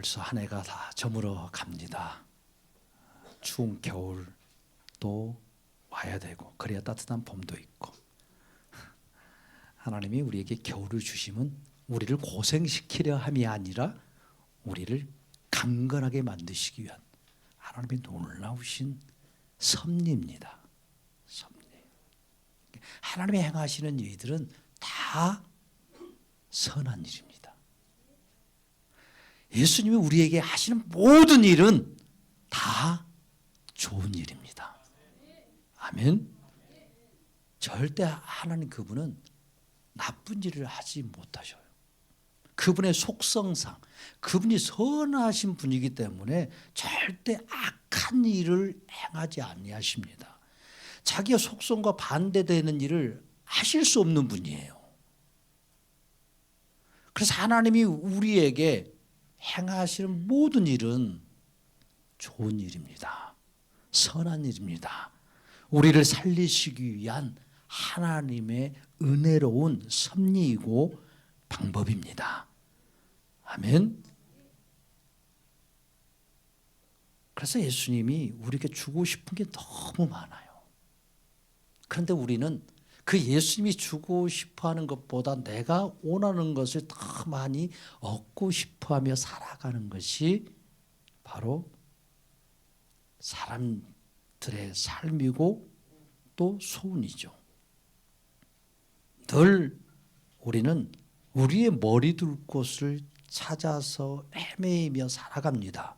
벌써 한 해가 다 저물어 갑니다. 추운 겨울도 와야 되고 그래야 따뜻한 봄도 있고, 하나님이 우리에게 겨울을 주심은 우리를 고생시키려 함이 아니라 우리를 강건하게 만드시기 위한 하나님의 놀라우신 섭리입니다. 섭리. 하나님이 행하시는 일들은 다 선한 일입니다. 예수님이 우리에게 하시는 모든 일은 다 좋은 일입니다. 아멘. 절대 하나님 그분은 나쁜 일을 하지 못하셔요. 그분의 속성상 그분이 선하신 분이기 때문에 절대 악한 일을 행하지 아니하십니다. 자기의 속성과 반대되는 일을 하실 수 없는 분이에요. 그래서 하나님이 우리에게 행하시는 모든 일은 좋은 일입니다. 선한 일입니다. 우리를 살리시기 위한 하나님의 은혜로운 섭리이고 방법입니다. 아멘. 그래서 예수님이 우리에게 주고 싶은 게 너무 많아요. 그런데 우리는 그 예수님이 주고 싶어하는 것보다 내가 원하는 것을 더 많이 얻고 싶어하며 살아가는 것이 바로 사람들의 삶이고 또 소원이죠. 늘 우리는 우리의 머리 둘 곳을 찾아서 헤매이며 살아갑니다.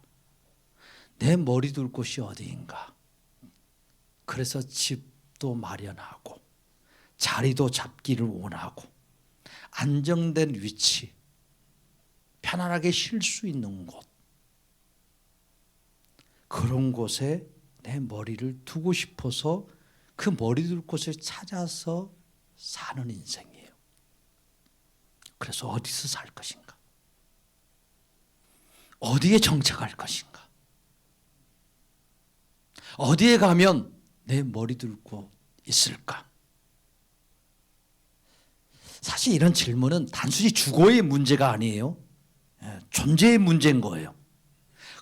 내 머리 둘 곳이 어디인가? 그래서 집도 마련하고 자리도 잡기를 원하고 안정된 위치, 편안하게 쉴 수 있는 곳, 그런 곳에 내 머리를 두고 싶어서 그 머리 둘 곳을 찾아서 사는 인생이에요. 그래서 어디서 살 것인가? 어디에 정착할 것인가? 어디에 가면 내 머리 둘 곳 있을까? 사실 이런 질문은 단순히 주거의 문제가 아니에요. 존재의 문제인 거예요.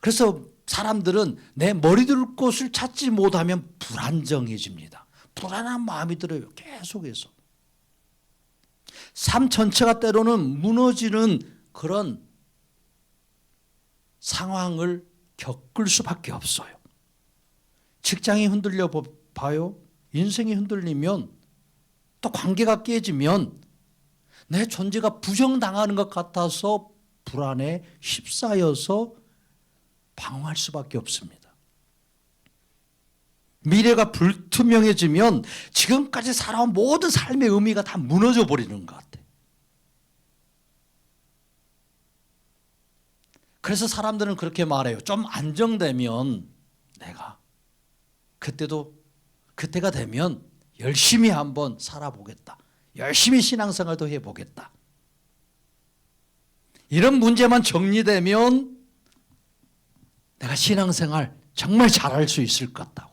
그래서 사람들은 내 머리 둘 곳을 찾지 못하면 불안정해집니다. 불안한 마음이 들어요. 계속해서. 삶 전체가 때로는 무너지는 그런 상황을 겪을 수밖에 없어요. 직장이 흔들려 봐요. 인생이 흔들리면, 또 관계가 깨지면 내 존재가 부정당하는 것 같아서 불안에 휩싸여서 방황할 수밖에 없습니다. 미래가 불투명해지면 지금까지 살아온 모든 삶의 의미가 다 무너져 버리는 것 같아요. 그래서 사람들은 그렇게 말해요. 좀 안정되면 내가 그때가 되면 열심히 한번 살아보겠다. 열심히 신앙생활도 해보겠다. 이런 문제만 정리되면 내가 신앙생활 정말 잘할 수 있을 것 같다고.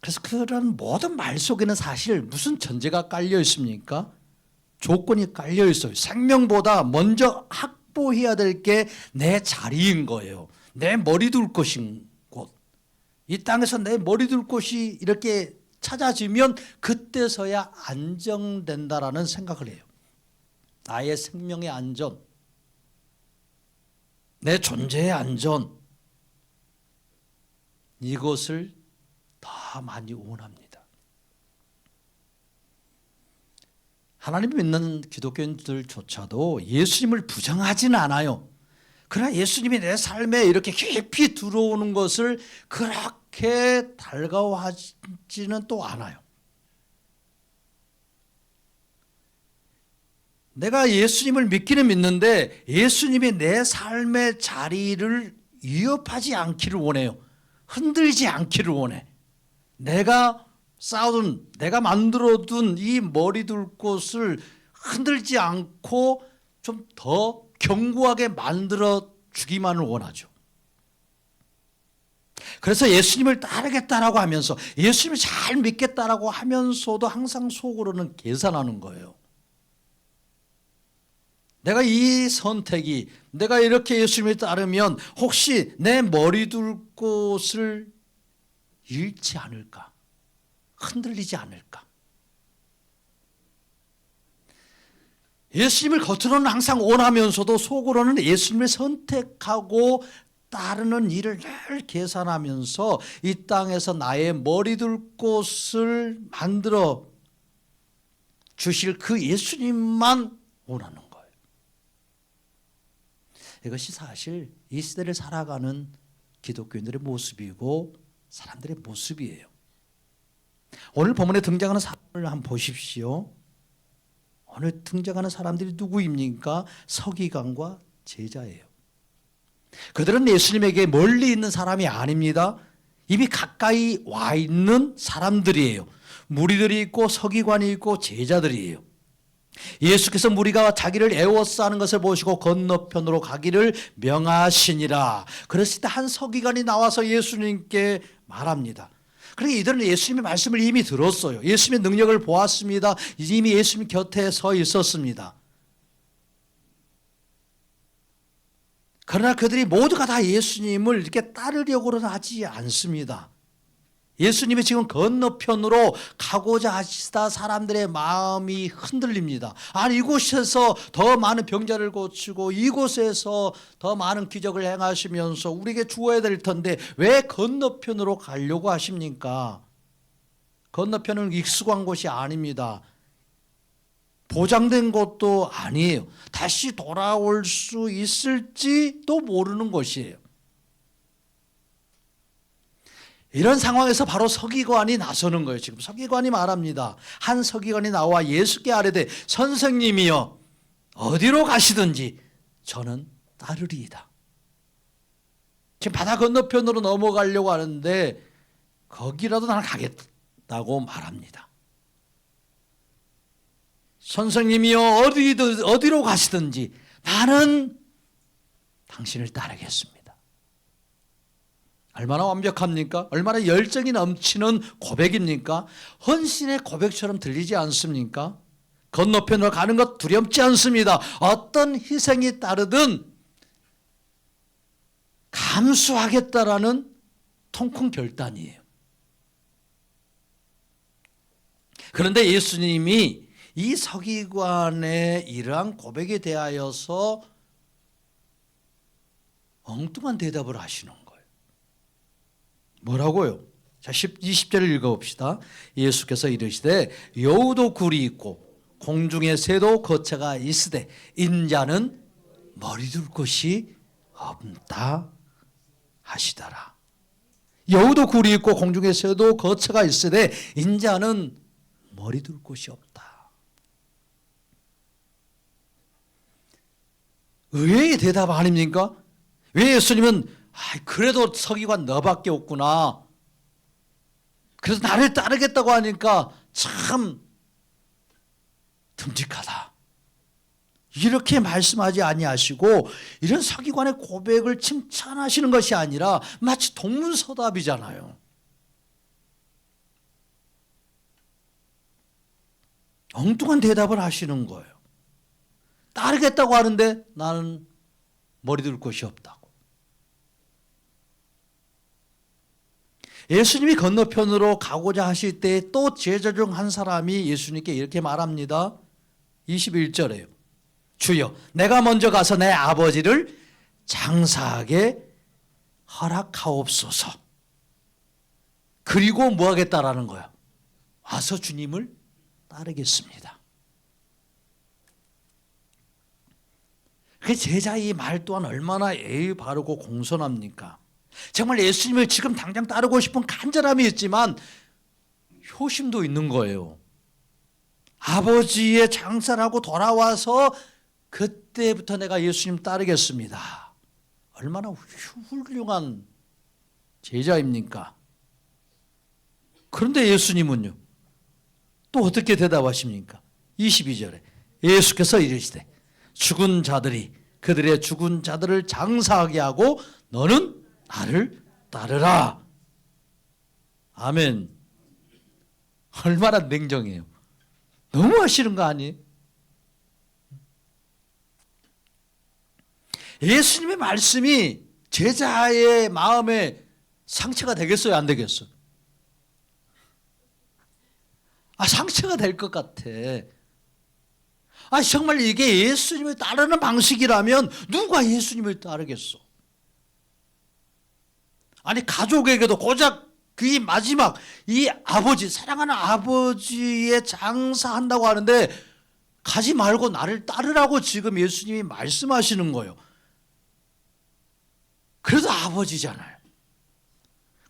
그래서 그런 모든 말 속에는 사실 무슨 전제가 깔려 있습니까? 조건이 깔려 있어요. 생명보다 먼저 확보해야 될 게 내 자리인 거예요. 내 머리 둘 곳인 곳. 이 땅에서 내 머리 둘 곳이 이렇게 찾아지면 그때서야 안정된다라는 생각을 해요. 나의 생명의 안전, 내 존재의 안전, 이것을 더 많이 원합니다. 하나님 믿는 기독교인들조차도 예수님을 부정하지는 않아요. 그러나 예수님이 내 삶에 이렇게 깊이 들어오는 것을 그렇게 달가워하지는 또 않아요. 내가 예수님을 믿기는 믿는데 예수님이 내 삶의 자리를 위협하지 않기를 원해요. 흔들지 않기를 원해. 내가 쌓아둔, 내가 만들어둔 이 머리 둘 곳을 흔들지 않고 좀 더 견고하게 만들어 주기만을 원하죠. 그래서 예수님을 따르겠다라고 하면서, 예수님을 잘 믿겠다라고 하면서도 항상 속으로는 계산하는 거예요. 내가 이 선택이, 내가 이렇게 예수님을 따르면 혹시 내 머리 둘 곳을 잃지 않을까? 흔들리지 않을까? 예수님을 겉으로는 항상 원하면서도 속으로는 예수님을 선택하고 따르는 일을 늘 계산하면서 이 땅에서 나의 머리 둘 곳을 만들어 주실 그 예수님만 원하는 거예요. 이것이 사실 이 시대를 살아가는 기독교인들의 모습이고 사람들의 모습이에요. 오늘 본문에 등장하는 사람을 한번 보십시오. 오늘 등장하는 사람들이 누구입니까? 서기관과 제자예요. 그들은 예수님에게 멀리 있는 사람이 아닙니다. 이미 가까이 와 있는 사람들이에요. 무리들이 있고 서기관이 있고 제자들이에요. 예수께서 무리가 자기를 애워싸 하는 것을 보시고 건너편으로 가기를 명하시니라. 그랬을 때 한 서기관이 나와서 예수님께 말합니다. 그러니까 이들은 예수님의 말씀을 이미 들었어요. 예수님의 능력을 보았습니다. 이미 예수님 곁에 서 있었습니다. 그러나 그들이 모두가 다 예수님을 이렇게 따르려고는 하지 않습니다. 예수님이 지금 건너편으로 가고자 하시다 사람들의 마음이 흔들립니다. 아니, 이곳에서 더 많은 병자를 고치고 이곳에서 더 많은 기적을 행하시면서 우리에게 주어야 될 텐데 왜 건너편으로 가려고 하십니까? 건너편은 익숙한 곳이 아닙니다. 보장된 것도 아니에요. 다시 돌아올 수 있을지도 모르는 것이에요. 이런 상황에서 바로 서기관이 나서는 거예요. 지금 서기관이 말합니다. 한 서기관이 나와 예수께 아뢰되 선생님이여 어디로 가시든지 저는 따르리이다. 지금 바다 건너편으로 넘어가려고 하는데 거기라도 나는 가겠다고 말합니다. 선생님이여 어디로 가시든지 나는 당신을 따르겠습니다. 얼마나 완벽합니까? 얼마나 열정이 넘치는 고백입니까? 헌신의 고백처럼 들리지 않습니까? 건너편으로 가는 것 두렵지 않습니다. 어떤 희생이 따르든 감수하겠다라는 통큰 결단이에요. 그런데 예수님이 이 서기관의 이러한 고백에 대하여서 엉뚱한 대답을 하시는 거예요. 뭐라고요? 자, 20절을 읽어봅시다. 예수께서 이르시되 여우도 굴이 있고 공중에 새도 거처가 있으되 인자는 머리 둘 곳이 없다 하시더라. 여우도 굴이 있고 공중에 새도 거처가 있으되 인자는 머리 둘 곳이 없다. 의외의 대답 아닙니까? 왜 예수님은 그래도 서기관 너밖에 없구나. 그래서 나를 따르겠다고 하니까 참 듬직하다. 이렇게 말씀하지 아니하시고 이런 서기관의 고백을 칭찬하시는 것이 아니라 마치 동문서답이잖아요. 엉뚱한 대답을 하시는 거예요. 따르겠다고 하는데 나는 머리 둘 곳이 없다고. 예수님이 건너편으로 가고자 하실 때 또 제자 중 한 사람이 예수님께 이렇게 말합니다. 21절에요. 주여 내가 먼저 가서 내 아버지를 장사하게 허락하옵소서. 그리고 뭐 하겠다라는 거야? 와서 주님을 따르겠습니다. 그 제자의 말 또한 얼마나 예의 바르고 공손합니까? 정말 예수님을 지금 당장 따르고 싶은 간절함이 있지만 효심도 있는 거예요. 아버지의 장사를 하고 돌아와서 그때부터 내가 예수님 따르겠습니다. 얼마나 훌륭한 제자입니까? 그런데 예수님은요, 또 어떻게 대답하십니까? 22절에 예수께서 이르시되 죽은 자들이 그들의 죽은 자들을 장사하게 하고 너는 나를 따르라. 아멘. 얼마나 냉정해요. 너무 하시는 거 아니에요? 예수님의 말씀이 제자의 마음에 상처가 되겠어요, 안 되겠어요? 상처가 될 것 같아. 정말 이게 예수님을 따르는 방식이라면 누가 예수님을 따르겠어? 가족에게도 고작 그 마지막 이 아버지, 사랑하는 아버지의 장사한다고 하는데 가지 말고 나를 따르라고 지금 예수님이 말씀하시는 거예요. 그래도 아버지잖아요.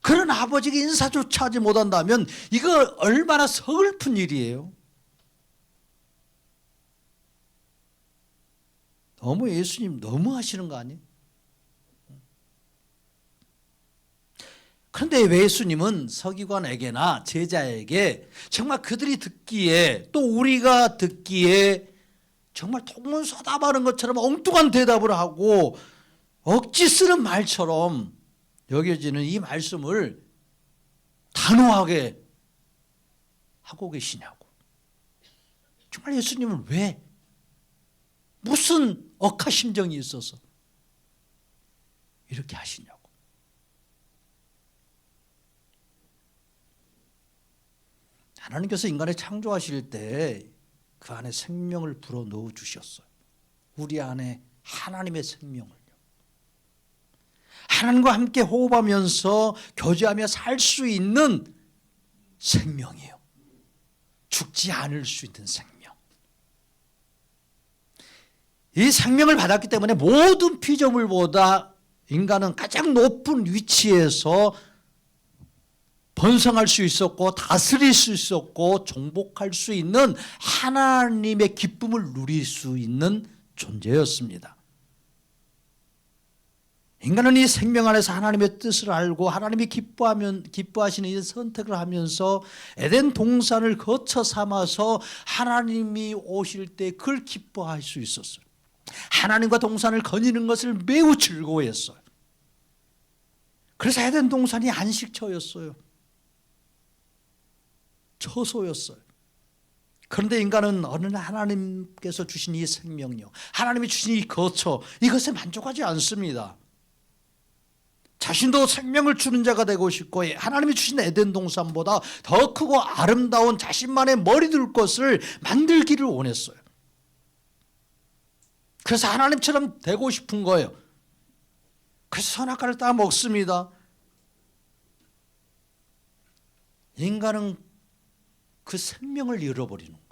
그런 아버지가 인사조차 하지 못한다면 이거 얼마나 서글픈 일이에요. 너무 예수님 너무 하시는 거 아니에요? 그런데 왜 예수님은 서기관에게나 제자에게 정말 그들이 듣기에 또 우리가 듣기에 정말 동문서답하는 것처럼 엉뚱한 대답을 하고 억지 쓰는 말처럼 여겨지는 이 말씀을 단호하게 하고 계시냐고. 정말 예수님은 왜, 무슨 억하심정이 있어서 이렇게 하시냐고. 하나님께서 인간을 창조하실 때 그 안에 생명을 불어넣어 주셨어요. 우리 안에 하나님의 생명을요. 하나님과 함께 호흡하면서 교제하며 살 수 있는 생명이에요. 죽지 않을 수 있는 생명. 이 생명을 받았기 때문에 모든 피조물보다 인간은 가장 높은 위치에서 번성할 수 있었고 다스릴 수 있었고 정복할 수 있는 하나님의 기쁨을 누릴 수 있는 존재였습니다. 인간은 이 생명 안에서 하나님의 뜻을 알고 하나님이 기뻐하시는 이 선택을 하면서 에덴 동산을 거쳐 삼아서 하나님이 오실 때 그걸 기뻐할 수 있었어요. 하나님과 동산을 거니는 것을 매우 즐거워했어요. 그래서 에덴 동산이 안식처였어요. 처소였어요. 그런데 인간은 어느 날 하나님께서 주신 이 생명력, 하나님이 주신 이 거처, 이것에 만족하지 않습니다. 자신도 생명을 주는 자가 되고 싶고 하나님이 주신 에덴 동산보다 더 크고 아름다운 자신만의 머리둘 것을 만들기를 원했어요. 그래서 하나님처럼 되고 싶은 거예요. 그래서 선악과를 따 먹습니다. 인간은 그 생명을 잃어버리는 거예요.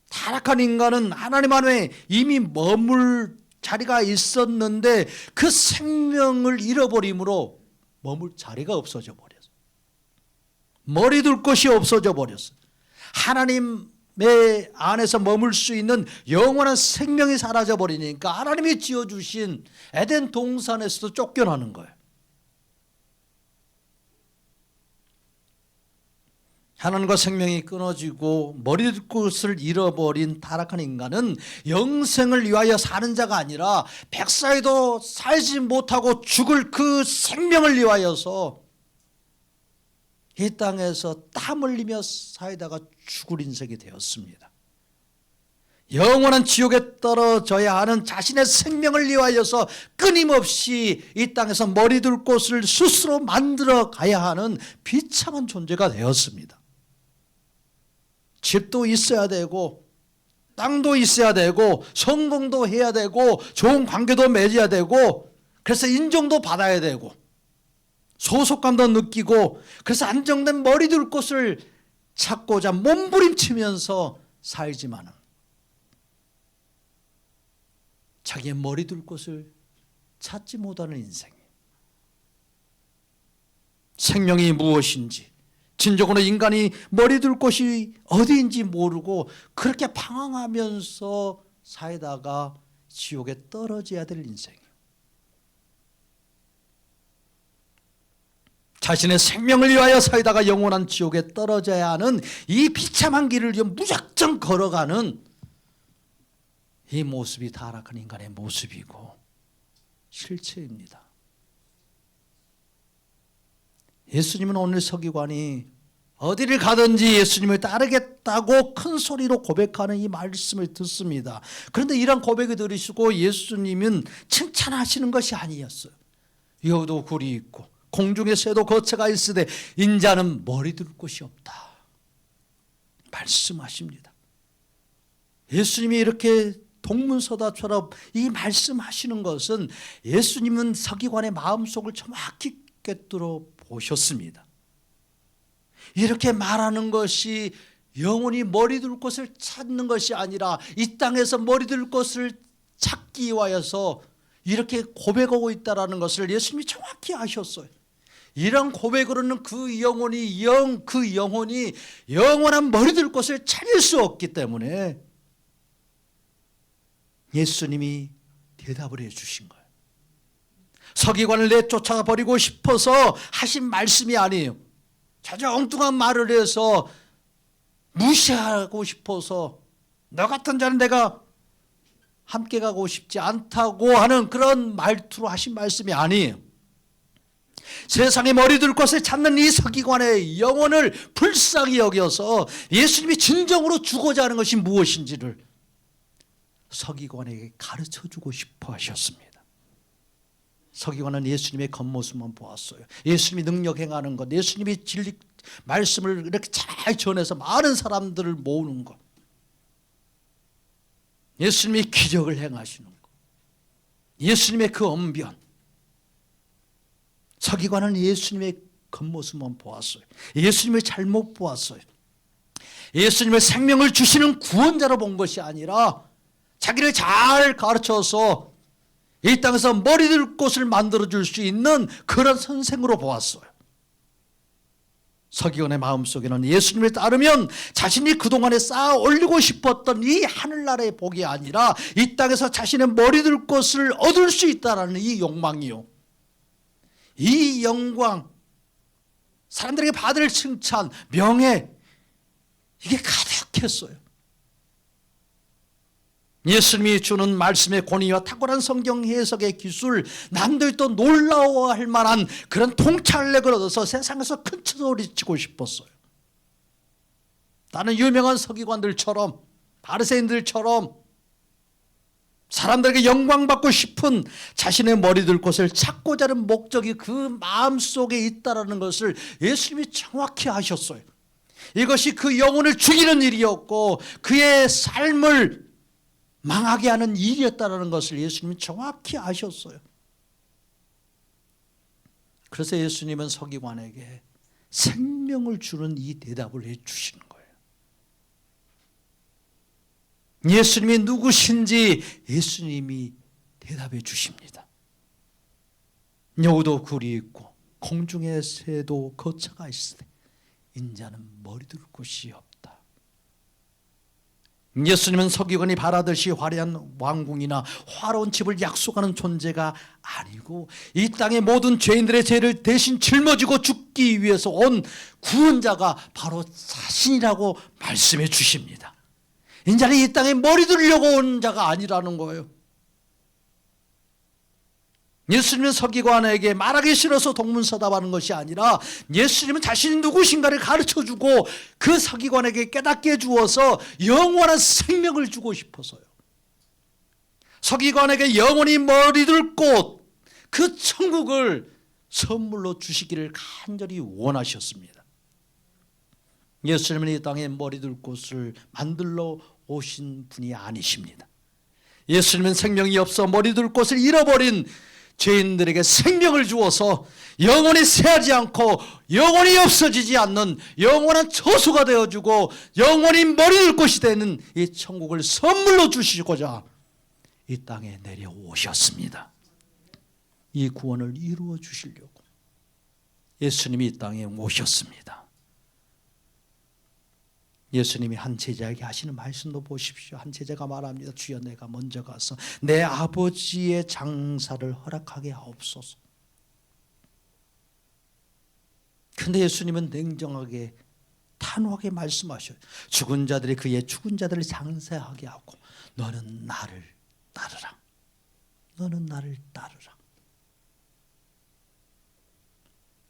타락한 인간은 하나님 안에 이미 머물 자리가 있었는데 그 생명을 잃어버림으로 머물 자리가 없어져 버렸어요. 머리둘 곳이 없어져 버렸어요. 하나님의 안에서 머물 수 있는 영원한 생명이 사라져 버리니까 하나님이 지어주신 에덴 동산에서도 쫓겨나는 거예요. 하나님과 생명이 끊어지고 머리둘 곳을 잃어버린 타락한 인간은 영생을 위하여 사는 자가 아니라 백사에도 살지 못하고 죽을 그 생명을 위하여서 이 땅에서 땀 흘리며 살다가 죽을 인생이 되었습니다. 영원한 지옥에 떨어져야 하는 자신의 생명을 위하여서 끊임없이 이 땅에서 머리둘 곳을 스스로 만들어 가야 하는 비참한 존재가 되었습니다. 집도 있어야 되고 땅도 있어야 되고 성공도 해야 되고 좋은 관계도 맺어야 되고 그래서 인정도 받아야 되고 소속감도 느끼고 그래서 안정된 머리둘 곳을 찾고자 몸부림치면서 살지만은 자기의 머리둘 곳을 찾지 못하는 인생. 생명이 무엇인지 진정으로 인간이 머리둘 곳이 어디인지 모르고 그렇게 방황하면서 살다가 지옥에 떨어져야 될 인생이에요. 자신의 생명을 위하여 살다가 영원한 지옥에 떨어져야 하는 이 비참한 길을 무작정 걸어가는 이 모습이 타락한 인간의 모습이고 실체입니다. 예수님은 오늘 서기관이 어디를 가든지 예수님을 따르겠다고 큰 소리로 고백하는 이 말씀을 듣습니다. 그런데 이런 고백을 들으시고 예수님은 칭찬하시는 것이 아니었어요. 여우도 굴이 있고 공중에 새도 거처가 있으되 인자는 머리 둘 곳이 없다 말씀하십니다. 예수님이 이렇게 동문서답처럼 이 말씀하시는 것은 예수님은 서기관의 마음속을 정확히 꿰뚫어 보셨습니다. 이렇게 말하는 것이 영원히 머리 둘 곳을 찾는 것이 아니라 이 땅에서 머리 둘 곳을 찾기 위하여서 이렇게 고백하고 있다는 것을 예수님이 정확히 아셨어요. 이런 고백으로는 그 영혼이 영원한 머리 둘 곳을 찾을 수 없기 때문에 예수님이 대답을 해 주신 거예요. 서기관을 내쫓아 버리고 싶어서 하신 말씀이 아니에요. 자주 엉뚱한 말을 해서 무시하고 싶어서 너 같은 자는 내가 함께 가고 싶지 않다고 하는 그런 말투로 하신 말씀이 아니에요. 세상에 머리 둘 곳을 찾는 이 서기관의 영혼을 불쌍히 여겨서 예수님이 진정으로 주고자 하는 것이 무엇인지를 서기관에게 가르쳐주고 싶어 하셨습니다. 서기관은 예수님의 겉모습만 보았어요. 예수님이 능력 행하는 것, 예수님이 진리 말씀을 이렇게 잘 전해서 많은 사람들을 모으는 것, 예수님이 기적을 행하시는 것, 예수님의 그 언변. 서기관은 예수님의 겉모습만 보았어요. 예수님을 잘못 보았어요. 예수님을 생명을 주시는 구원자로 본 것이 아니라 자기를 잘 가르쳐서 이 땅에서 머리 둘 곳을 만들어줄 수 있는 그런 선생으로 보았어요. 서기관의 마음속에는 예수님을 따르면 자신이 그동안에 쌓아 올리고 싶었던 이 하늘나라의 복이 아니라 이 땅에서 자신의 머리 둘 곳을 얻을 수 있다는 이 욕망이요, 이 영광, 사람들에게 받을 칭찬, 명예, 이게 가득했어요. 예수님이 주는 말씀의 권위와 탁월한 성경 해석의 기술, 남들도 놀라워할 만한 그런 통찰력을 얻어서 세상에서 큰 소리치고 싶었어요. 나는 유명한 서기관들처럼, 바리새인들처럼 사람들에게 영광받고 싶은 자신의 머리 둘 곳을 찾고자 하는 목적이 그 마음속에 있다는 것을 예수님이 정확히 아셨어요. 이것이 그 영혼을 죽이는 일이었고 그의 삶을 망하게 하는 일이었다는 것을 예수님이 정확히 아셨어요. 그래서 예수님은 서기관에게 생명을 주는 이 대답을 해 주시는 거예요. 예수님이 누구신지 예수님이 대답해 주십니다. 여우도 굴이 있고 공중에 새도 거처가 있으되 인자는 머리 둘 곳이 없다. 예수님은 서기관이 바라듯이 화려한 왕궁이나 화려한 집을 약속하는 존재가 아니고 이 땅의 모든 죄인들의 죄를 대신 짊어지고 죽기 위해서 온 구원자가 바로 자신이라고 말씀해 주십니다. 인자는 이 땅에 머리 들려고 온 자가 아니라는 거예요. 예수님은 서기관에게 말하기 싫어서 동문서답하는 것이 아니라 예수님은 자신이 누구신가를 가르쳐주고 그 서기관에게 깨닫게 해주어서 영원한 생명을 주고 싶어서요. 서기관에게 영원히 머리 둘 곳, 그 천국을 선물로 주시기를 간절히 원하셨습니다. 예수님은 이 땅에 머리 둘 곳을 만들러 오신 분이 아니십니다. 예수님은 생명이 없어 머리 둘 곳을 잃어버린 죄인들에게 생명을 주어서 영원히 새하지 않고 영원히 없어지지 않는 영원한 처소가 되어주고 영원히 머리 둘 곳이 되는 이 천국을 선물로 주시고자 이 땅에 내려오셨습니다. 이 구원을 이루어 주시려고 예수님이 이 땅에 오셨습니다. 예수님이 한 제자에게 하시는 말씀도 보십시오. 한 제자가 말합니다. 주여, 내가 먼저 가서 내 아버지의 장사를 허락하게 하옵소서. 그런데 예수님은 냉정하게 단호하게 말씀하셔요. 죽은 자들이 그의 죽은 자들을 장사하게 하고 너는 나를 따르라. 너는 나를 따르라.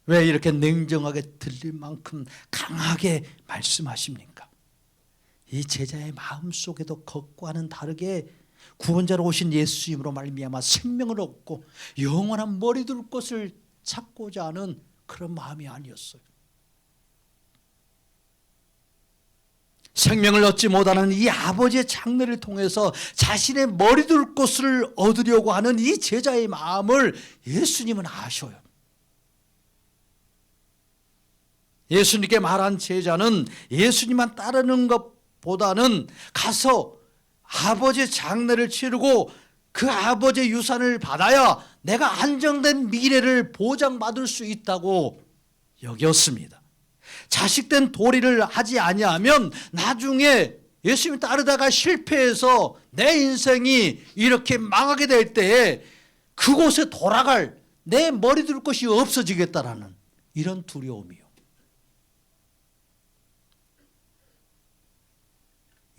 왜 이렇게 냉정하게 들릴 만큼 강하게 말씀하십니까? 이 제자의 마음속에도 겉과는 다르게 구원자로 오신 예수님으로 말미암아 생명을 얻고 영원한 머리 둘 것을 찾고자 하는 그런 마음이 아니었어요. 생명을 얻지 못하는 이 아버지의 장례를 통해서 자신의 머리 둘 것을 얻으려고 하는 이 제자의 마음을 예수님은 아셔요. 예수님께 말한 제자는 예수님만 따르는 것보다는 가서 아버지의 장례를 치르고 그 아버지의 유산을 받아야 내가 안정된 미래를 보장받을 수 있다고 여겼습니다. 자식된 도리를 하지 아니하면 나중에 예수님 따르다가 실패해서 내 인생이 이렇게 망하게 될 때에 그곳에 돌아갈 내 머리 둘 것이 없어지겠다라는 이런 두려움이요.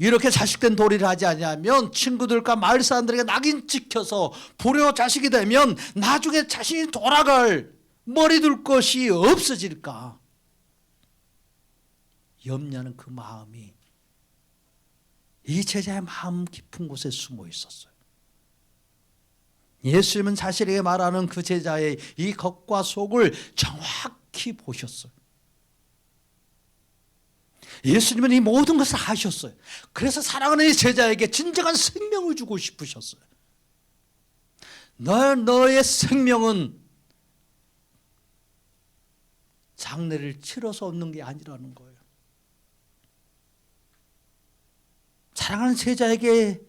이렇게 자식된 도리를 하지 아니하면 친구들과 마을 사람들에게 낙인 찍혀서 불효 자식이 되면 나중에 자신이 돌아갈 머리 둘 것이 없어질까 염려하는 그 마음이 이 제자의 마음 깊은 곳에 숨어 있었어요. 예수님은 자신에게 말하는 그 제자의 이 겉과 속을 정확히 보셨어요. 예수님은 이 모든 것을 아셨어요. 그래서 사랑하는 이 제자에게 진정한 생명을 주고 싶으셨어요. 너의 생명은 장례를 치러서 얻는 게 아니라는 거예요. 사랑하는 제자에게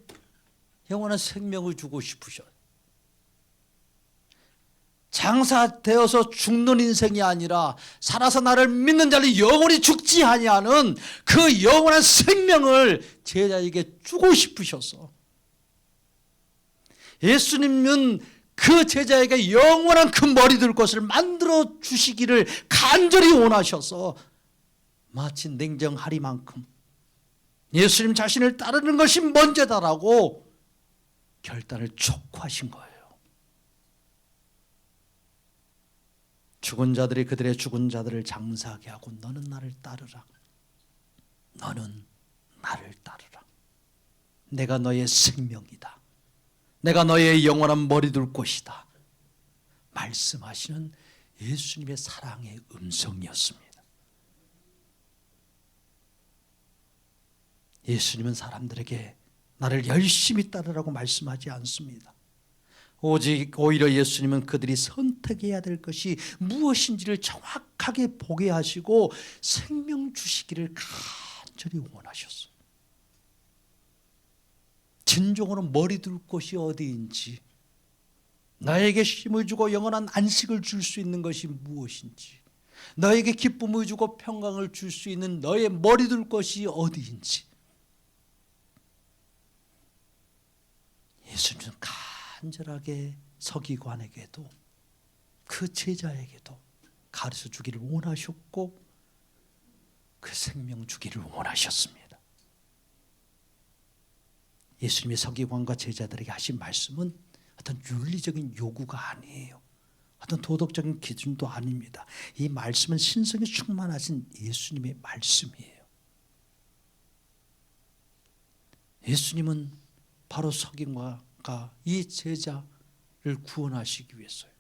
영원한 생명을 주고 싶으셔요. 장사되어서 죽는 인생이 아니라 살아서 나를 믿는 자를 영원히 죽지 아니하는 그 영원한 생명을 제자에게 주고 싶으셔서 예수님은 그 제자에게 영원한 그 머리 둘 것을 만들어 주시기를 간절히 원하셔서 마치 냉정하리만큼 예수님 자신을 따르는 것이 먼저다라고 결단을 촉구하신 거예요. 죽은 자들이 그들의 죽은 자들을 장사하게 하고 너는 나를 따르라. 너는 나를 따르라. 내가 너의 생명이다. 내가 너의 영원한 머리 둘 곳이다. 말씀하시는 예수님의 사랑의 음성이었습니다. 예수님은 사람들에게 나를 열심히 따르라고 말씀하지 않습니다. 오직 오히려 예수님은 그들이 선택해야 될 것이 무엇인지를 정확하게 보게 하시고 생명 주시기를 간절히 원하셨어요. 진정으로 머리 둘 곳이 어디인지, 나에게 쉼을 주고 영원한 안식을 줄 수 있는 것이 무엇인지, 너에게 기쁨을 주고 평강을 줄 수 있는 너의 머리 둘 것이 어디인지 예수님은 간절하게 서기관에게도 그 제자에게도 가르쳐 주기를 원하셨고 그 생명 주기를 원하셨습니다. 예수님의 서기관과 제자들에게 하신 말씀은 어떤 윤리적인 요구가 아니에요. 어떤 도덕적인 기준도 아닙니다. 이 말씀은 신성에 충만하신 예수님의 말씀이에요. 예수님은 바로 서기관과 이 제자를 구원하시기 위해서요.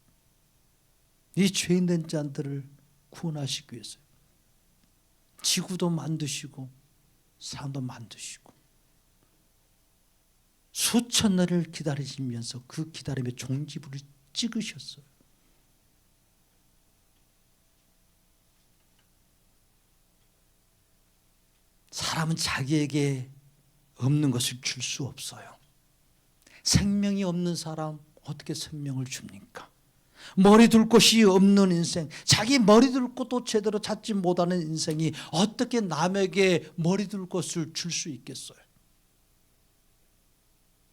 이 죄인된 자들을 구원하시기 위해서요. 지구도 만드시고 산도 만드시고 수천 년을 기다리시면서 그 기다림의 종지부를 찍으셨어요. 사람은 자기에게 없는 것을 줄 수 없어요. 생명이 없는 사람 어떻게 생명을 줍니까? 머리 둘 곳이 없는 인생, 자기 머리 둘 곳도 제대로 찾지 못하는 인생이 어떻게 남에게 머리 둘 곳을 줄 수 있겠어요?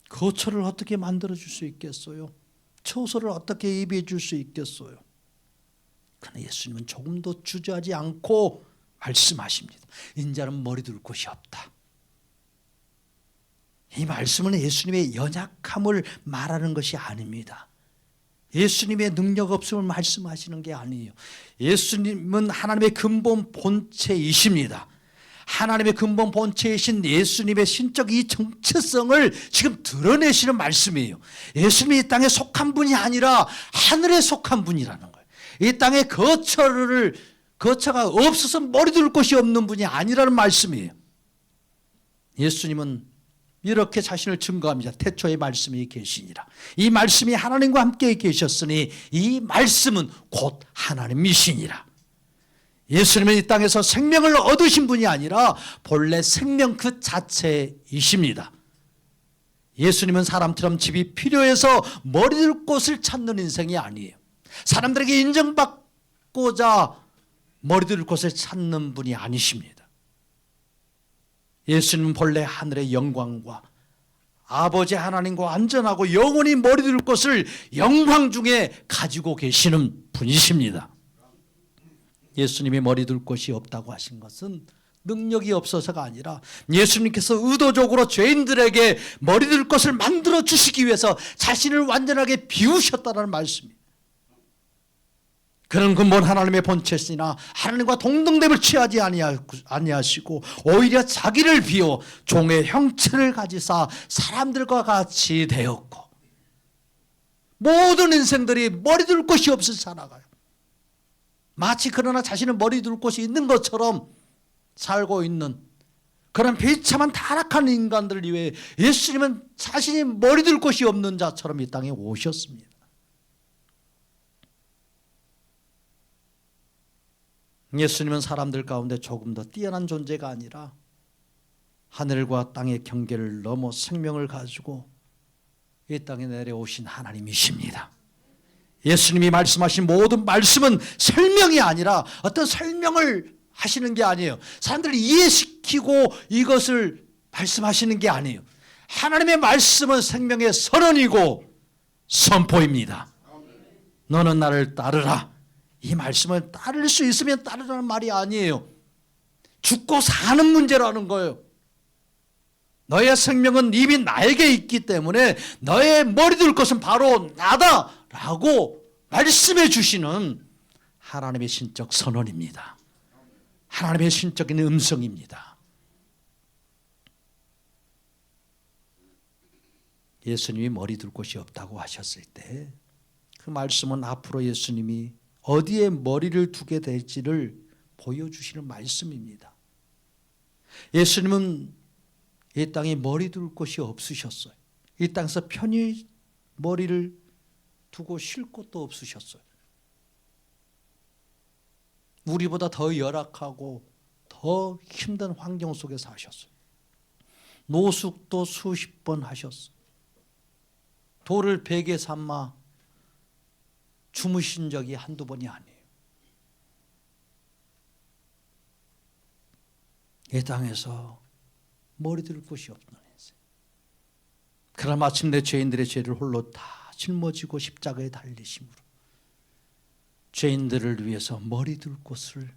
거처를 어떻게 만들어 줄 수 있겠어요? 처소를 어떻게 예비해 줄 수 있겠어요? 그러나 예수님은 조금도 주저하지 않고 말씀하십니다. 인자는 머리 둘 곳이 없다. 이 말씀은 예수님의 연약함을 말하는 것이 아닙니다. 예수님의 능력 없음을 말씀하시는 게 아니에요. 예수님은 하나님의 근본 본체이십니다. 하나님의 근본 본체이신 예수님의 신적 이 정체성을 지금 드러내시는 말씀이에요. 예수님이 이 땅에 속한 분이 아니라 하늘에 속한 분이라는 거예요. 이 땅에 거처가 없어서 머리 둘 곳이 없는 분이 아니라는 말씀이에요. 예수님은 이렇게 자신을 증거합니다. 태초에 말씀이 계시니라. 이 말씀이 하나님과 함께 계셨으니 이 말씀은 곧 하나님이시니라. 예수님은 이 땅에서 생명을 얻으신 분이 아니라 본래 생명 그 자체이십니다. 예수님은 사람처럼 집이 필요해서 머리둘 곳을 찾는 인생이 아니에요. 사람들에게 인정받고자 머리둘 곳을 찾는 분이 아니십니다. 예수님은 본래 하늘의 영광과 아버지 하나님과 완전하고 영원히 머리둘 곳을 영광 중에 가지고 계시는 분이십니다. 예수님이 머리둘 곳이 없다고 하신 것은 능력이 없어서가 아니라 예수님께서 의도적으로 죄인들에게 머리둘 곳을 만들어 주시기 위해서 자신을 완전하게 비우셨다는 말씀입니다. 그런 근본 하나님의 본체시나 하나님과 동등됨을 취하지 아니하시고 오히려 자기를 비워 종의 형체를 가지사 사람들과 같이 되었고, 모든 인생들이 머리둘 곳이 없이 살아가요. 마치 그러나 자신은 머리둘 곳이 있는 것처럼 살고 있는 그런 비참한 타락한 인간들을 위해 예수님은 자신이 머리둘 곳이 없는 자처럼 이 땅에 오셨습니다. 예수님은 사람들 가운데 조금 더 뛰어난 존재가 아니라 하늘과 땅의 경계를 넘어 생명을 가지고 이 땅에 내려오신 하나님이십니다. 예수님이 말씀하신 모든 말씀은 설명이 아니라 어떤 설명을 하시는 게 아니에요. 사람들을 이해시키고 이것을 말씀하시는 게 아니에요. 하나님의 말씀은 생명의 선언이고 선포입니다. 너는 나를 따르라. 이 말씀을 따를 수 있으면 따르라는 말이 아니에요. 죽고 사는 문제라는 거예요. 너의 생명은 이미 나에게 있기 때문에 너의 머리둘 것은 바로 나다라고 말씀해 주시는 하나님의 신적 선언입니다. 하나님의 신적인 음성입니다. 예수님이 머리둘 곳이 없다고 하셨을 때 그 말씀은 앞으로 예수님이 어디에 머리를 두게 될지를 보여주시는 말씀입니다. 예수님은 이 땅에 머리둘 곳이 없으셨어요. 이 땅에서 편히 머리를 두고 쉴 곳도 없으셨어요. 우리보다 더 열악하고 더 힘든 환경 속에서 하셨어요. 노숙도 수십 번 하셨어요. 돌을 베개 삼아 주무신 적이 한두 번이 아니에요. 이 땅에서 머리둘 곳이 없는 인생. 그러나 마침내 죄인들의 죄를 홀로 다 짊어지고 십자가에 달리심으로 죄인들을 위해서 머리둘 곳을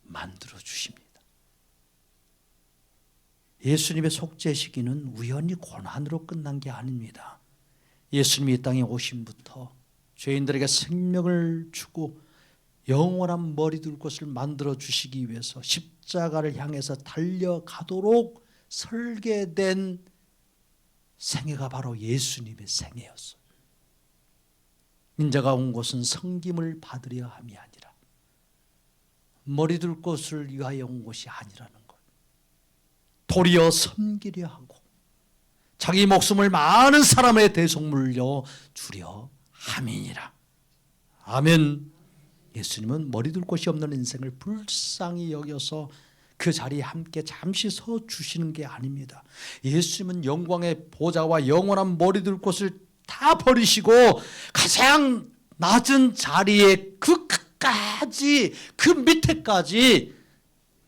만들어 주십니다. 예수님의 속죄 시기는 우연히 고난으로 끝난 게 아닙니다. 예수님이 이 땅에 오심부터 죄인들에게 생명을 주고 영원한 머리둘 곳을 만들어 주시기 위해서 십자가를 향해서 달려가도록 설계된 생애가 바로 예수님의 생애였어요. 인자가 온 곳은 섬김을 받으려 함이 아니라 머리둘 곳을 위하여 온 곳이 아니라는 것. 도리어 섬기려 하고 자기 목숨을 많은 사람의 대속물로 주려 함이니라. 아멘. 예수님은 머리둘 곳이 없는 인생을 불쌍히 여겨서 그 자리에 함께 잠시 서 주시는 게 아닙니다. 예수님은 영광의 보좌와 영원한 머리둘 곳을 다 버리시고 가장 낮은 자리에 그 끝까지 그 밑에까지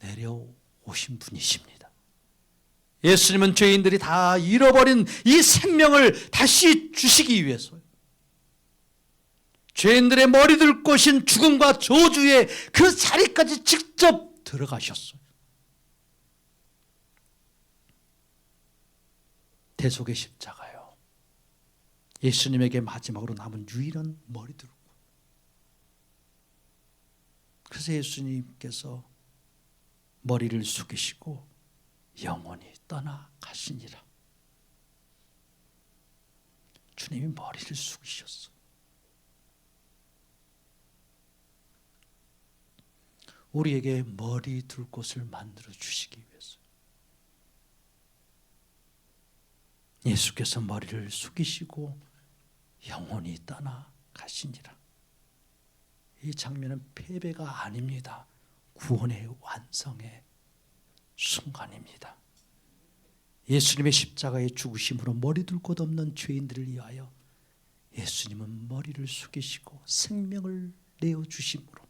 내려오신 분이십니다. 예수님은 죄인들이 다 잃어버린 이 생명을 다시 주시기 위해서요. 죄인들의 머리둘 곳인 죽음과 저주의 그 자리까지 직접 들어가셨어요. 대속의 십자가요. 예수님에게 마지막으로 남은 유일한 머리둘. 그래서 예수님께서 머리를 숙이시고 영원히 떠나가시니라. 주님이 머리를 숙이셨어. 우리에게 머리 둘 곳을 만들어 주시기 위해서. 예수께서 머리를 숙이시고 영원히 떠나가시니라. 이 장면은 패배가 아닙니다. 구원의 완성의 순간입니다. 예수님의 십자가의 죽으심으로 머리 둘 곳 없는 죄인들을 위하여 예수님은 머리를 숙이시고 생명을 내어주심으로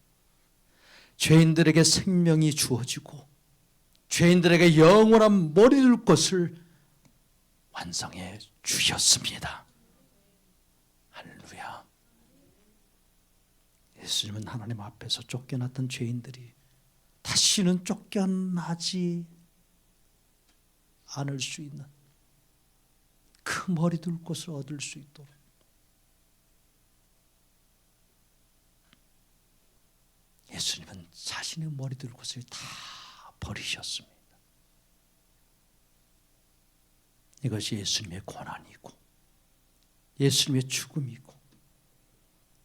죄인들에게 생명이 주어지고 죄인들에게 영원한 머리 둘 곳을 완성해 주셨습니다. 할렐루야. 예수님은 하나님 앞에서 쫓겨났던 죄인들이 다시는 쫓겨나지 않을 수 있는 그 머리 둘 곳을 얻을 수 있도록 예수님은 자신의 머리 둘 곳을 다 버리셨습니다. 이것이 예수님의 고난이고 예수님의 죽음이고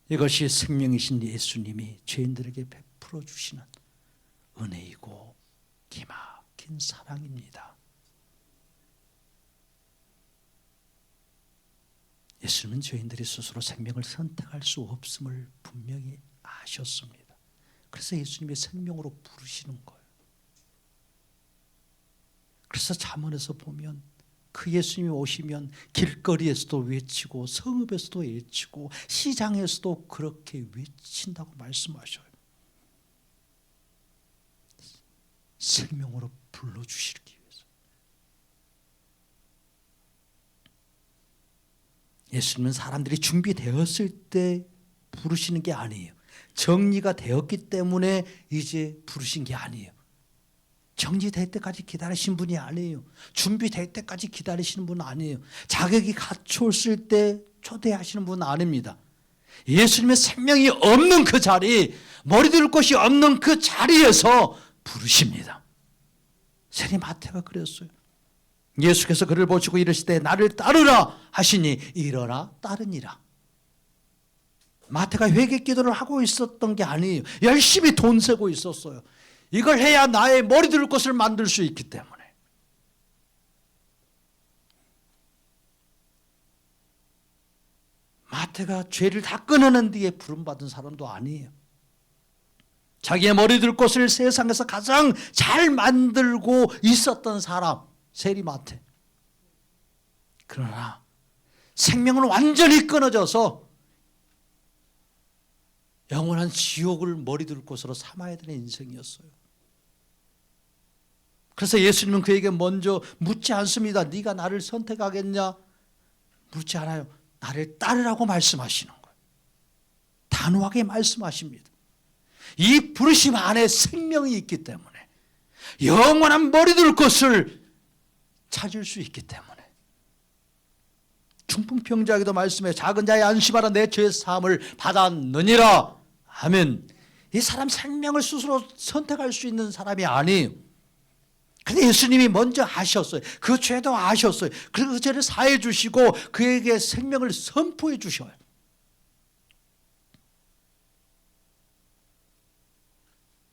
이것이 생명이신 예수님이 죄인들에게 베풀어 주시는 은혜이고 기막힌 사랑입니다. 예수님은 죄인들이 스스로 생명을 선택할 수 없음을 분명히 아셨습니다. 그래서 예수님의 생명으로 부르시는 거예요. 그래서 잠언에서 보면 그 예수님이 오시면 길거리에서도 외치고 성읍에서도 외치고 시장에서도 그렇게 외친다고 말씀하셔요. 생명으로 불러주시기 위해서. 예수님은 사람들이 준비되었을 때 부르시는 게 아니에요. 정리가 되었기 때문에 이제 부르신 게 아니에요. 정리될 때까지 기다리신 분이 아니에요. 준비될 때까지 기다리시는 분은 아니에요. 자격이 갖췄을 때 초대하시는 분은 아닙니다. 예수님의 생명이 없는 그 자리, 머리 둘 곳이 없는 그 자리에서 부르십니다. 세리 마태가 그랬어요. 예수께서 그를 보시고 이르시되 나를 따르라 하시니 일어나 따르니라. 마태가 회개 기도를 하고 있었던 게 아니에요. 열심히 돈 세고 있었어요. 이걸 해야 나의 머리 둘 곳을 만들 수 있기 때문에. 마태가 죄를 다 끊어낸 뒤에 부름받은 사람도 아니에요. 자기의 머리 둘 곳을 세상에서 가장 잘 만들고 있었던 사람, 세리 마태. 그러나 생명은 완전히 끊어져서 영원한 지옥을 머리 둘 곳으로 삼아야 되는 인생이었어요. 그래서 예수님은 그에게 먼저 묻지 않습니다. 네가 나를 선택하겠냐? 묻지 않아요. 나를 따르라고 말씀하시는 거예요. 단호하게 말씀하십니다. 이 부르심 안에 생명이 있기 때문에 영원한 머리 둘 곳을 찾을 수 있기 때문에 중풍병자에게도 말씀해 작은 자의 안심하라 내 죄 사함을 받았느니라 하면 이 사람 생명을 스스로 선택할 수 있는 사람이 아니에요. 근데 예수님이 먼저 아셨어요. 그 죄도 아셨어요. 그 죄를 사해 주시고 그에게 생명을 선포해 주셔요.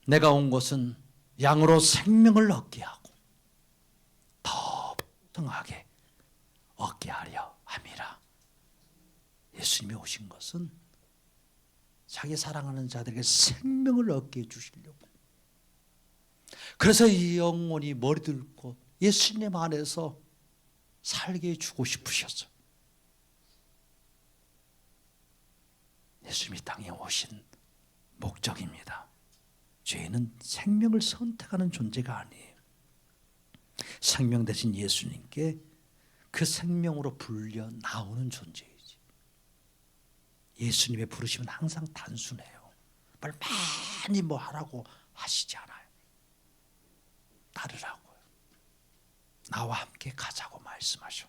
내가 온 것은 양으로 생명을 얻게 하고 더 풍성하게 얻게 하려 함이라. 예수님이 오신 것은 자기 사랑하는 자들에게 생명을 얻게 해주시려고. 그래서 이 영혼이 머리 들고 예수님 안에서 살게 해주고 싶으셨어요. 예수님이 땅에 오신 목적입니다. 죄는 생명을 선택하는 존재가 아니에요. 생명 대신 예수님께 그 생명으로 불려 나오는 존재이지. 예수님의 부르심은 항상 단순해요. 많이 뭐 하라고 하시지 않아요. 따르라고요. 나와 함께 가자고 말씀하셔.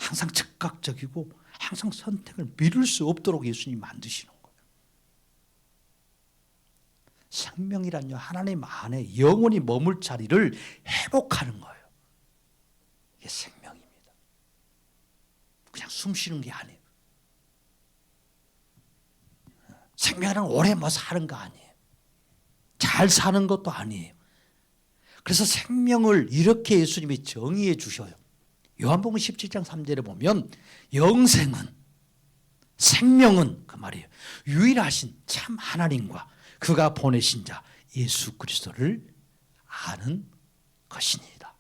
항상 즉각적이고 항상 선택을 미룰 수 없도록 예수님이 만드시는 거예요. 생명이란요, 하나님 안에 영원히 머물 자리를 회복하는 거예요. 이게 생명입니다. 그냥 숨 쉬는 게 아니에요. 생명은 오래 뭐 사는 거 아니에요. 잘 사는 것도 아니에요. 그래서 생명을 이렇게 예수님이 정의해 주셔요. 요한복음 17장 3절에 보면 영생은, 생명은 그 말이에요, 유일하신 참 하나님과 그가 보내신 자 예수 그리스도를 아는 것이니이다.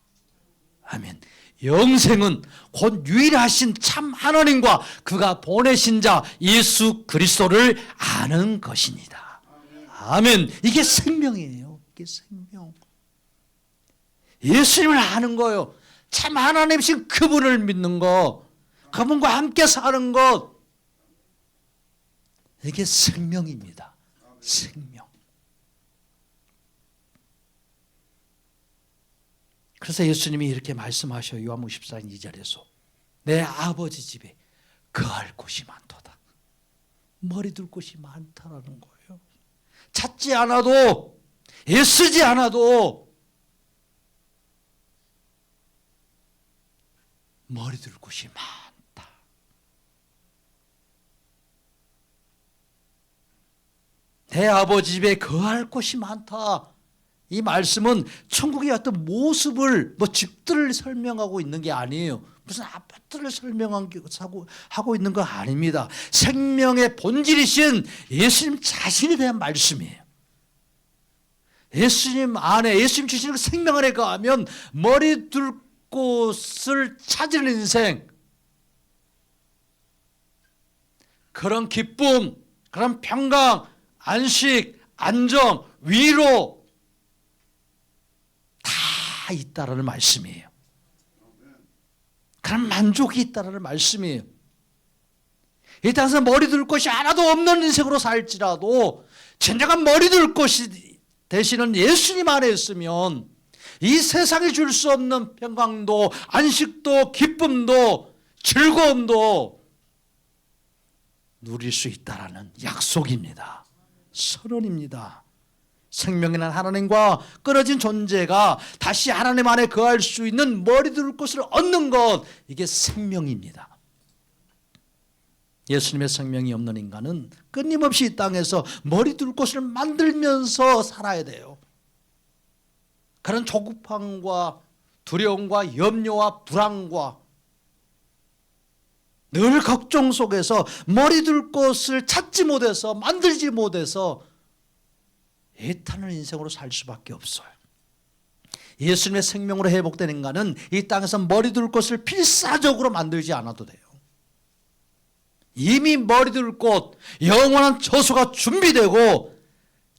아멘. 영생은 곧 유일하신 참 하나님과 그가 보내신 자 예수 그리스도를 아는 것이니이다. 아멘. 이게 생명이에요. 이게 생명. 예수님을 아는 거예요. 참 하나님이신 그분을 믿는 것, 그분과 함께 사는 것, 이게 생명입니다. 생명. 그래서 예수님이 이렇게 말씀하셔요. 요한복음 14장 2절에서 내 아버지 집에 거할 곳이 많도다. 머리 둘 곳이 많다라는 거예요. 찾지 않아도, 애쓰지 않아도 머리 둘 곳이 많다. 내 아버지 집에 거할 곳이 많다. 이 말씀은 천국의 어떤 모습을, 집들을 설명하고 있는 게 아니에요. 무슨 아파트를 설명하고 있는 거 아닙니다. 생명의 본질이신 예수님 자신에 대한 말씀이에요. 예수님 안에, 예수님 주시는 그 생명 안에 거하면 머리 둘 곳을 찾을 인생, 그런 기쁨, 그런 평강, 안식, 안정, 위로 다 있다라는 말씀이에요. 그런 만족이 있다라는 말씀이에요. 이 땅에서 머리 둘 곳이 하나도 없는 인생으로 살지라도 진정한 머리 둘 곳이 되시는 예수님 안에 있으면 이 세상이 줄 수 없는 평강도, 안식도, 기쁨도, 즐거움도 누릴 수 있다라는 약속입니다. 선언입니다. 생명이란 하나님과 끊어진 존재가 다시 하나님 안에 거할 수 있는 머리 둘 곳을 얻는 것, 이게 생명입니다. 예수님의 생명이 없는 인간은 끊임없이 이 땅에서 머리 둘 곳을 만들면서 살아야 돼요. 그런 조급함과 두려움과 염려와 불안과 늘 걱정 속에서 머리 둘 곳을 찾지 못해서, 만들지 못해서 애타는 인생으로 살 수밖에 없어요. 예수님의 생명으로 회복된 인간은 이 땅에서 머리 둘 곳을 필사적으로 만들지 않아도 돼요. 이미 머리 둘 곳, 영원한 처소가 준비되고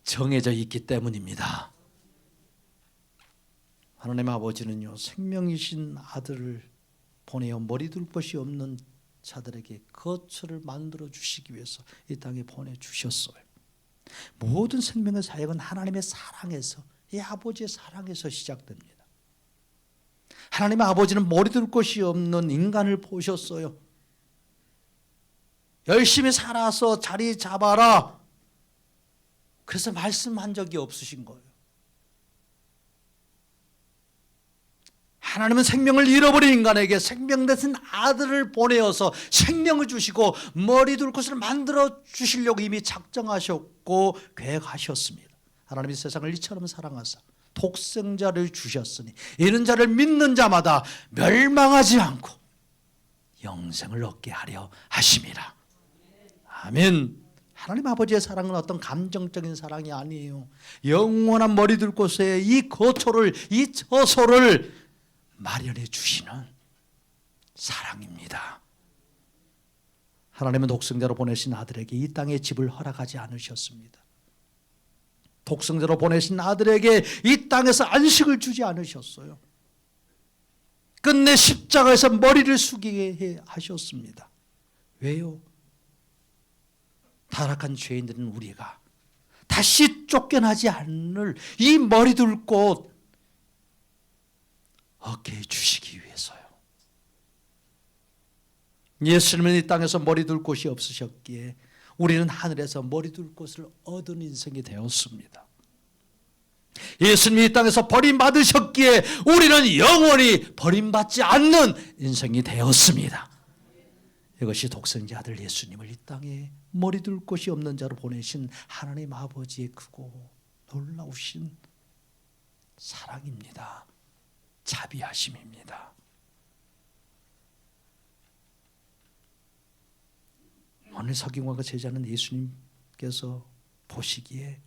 정해져 있기 때문입니다. 하나님 아버지는요, 생명이신 아들을 보내어 머리 둘 곳이 없는 자들에게 거처를 만들어 주시기 위해서 이 땅에 보내주셨어요. 모든 생명의 사역은 하나님의 사랑에서, 이 아버지의 사랑에서 시작됩니다. 하나님 아버지는 머리 둘 곳이 없는 인간을 보셨어요. 열심히 살아서 자리 잡아라, 그래서 말씀한 적이 없으신 거예요. 하나님은 생명을 잃어버린 인간에게 생명 대신 아들을 보내어서 생명을 주시고 머리 둘 곳을 만들어 주시려고 이미 작정하셨고 계획하셨습니다. 하나님이 세상을 이처럼 사랑하사 독생자를 주셨으니 이런 자를 믿는 자마다 멸망하지 않고 영생을 얻게 하려 하심이라. 아멘. 하나님 아버지의 사랑은 어떤 감정적인 사랑이 아니에요. 영원한 머리 둘 곳에 이 거처를, 이 처소를 마련해 주시는 사랑입니다. 하나님은 독생자로 보내신 아들에게 이 땅에 집을 허락하지 않으셨습니다. 독생자로 보내신 아들에게 이 땅에서 안식을 주지 않으셨어요. 끝내 십자가에서 머리를 숙이게 하셨습니다. 왜요? 타락한 죄인들은 우리가 다시 쫓겨나지 않을 이 머리 둘 곳 얻게 해주시기 위해서요. 예수님은 이 땅에서 머리 둘 곳이 없으셨기에 우리는 하늘에서 머리 둘 곳을 얻은 인생이 되었습니다. 예수님이 이 땅에서 버림받으셨기에 우리는 영원히 버림받지 않는 인생이 되었습니다. 이것이 독생자 아들 예수님을 이 땅에 머리 둘 곳이 없는 자로 보내신 하나님 아버지의 크고 놀라우신 사랑입니다. 자비하심입니다. 오늘 서기관과 제자는 예수님께서 보시기에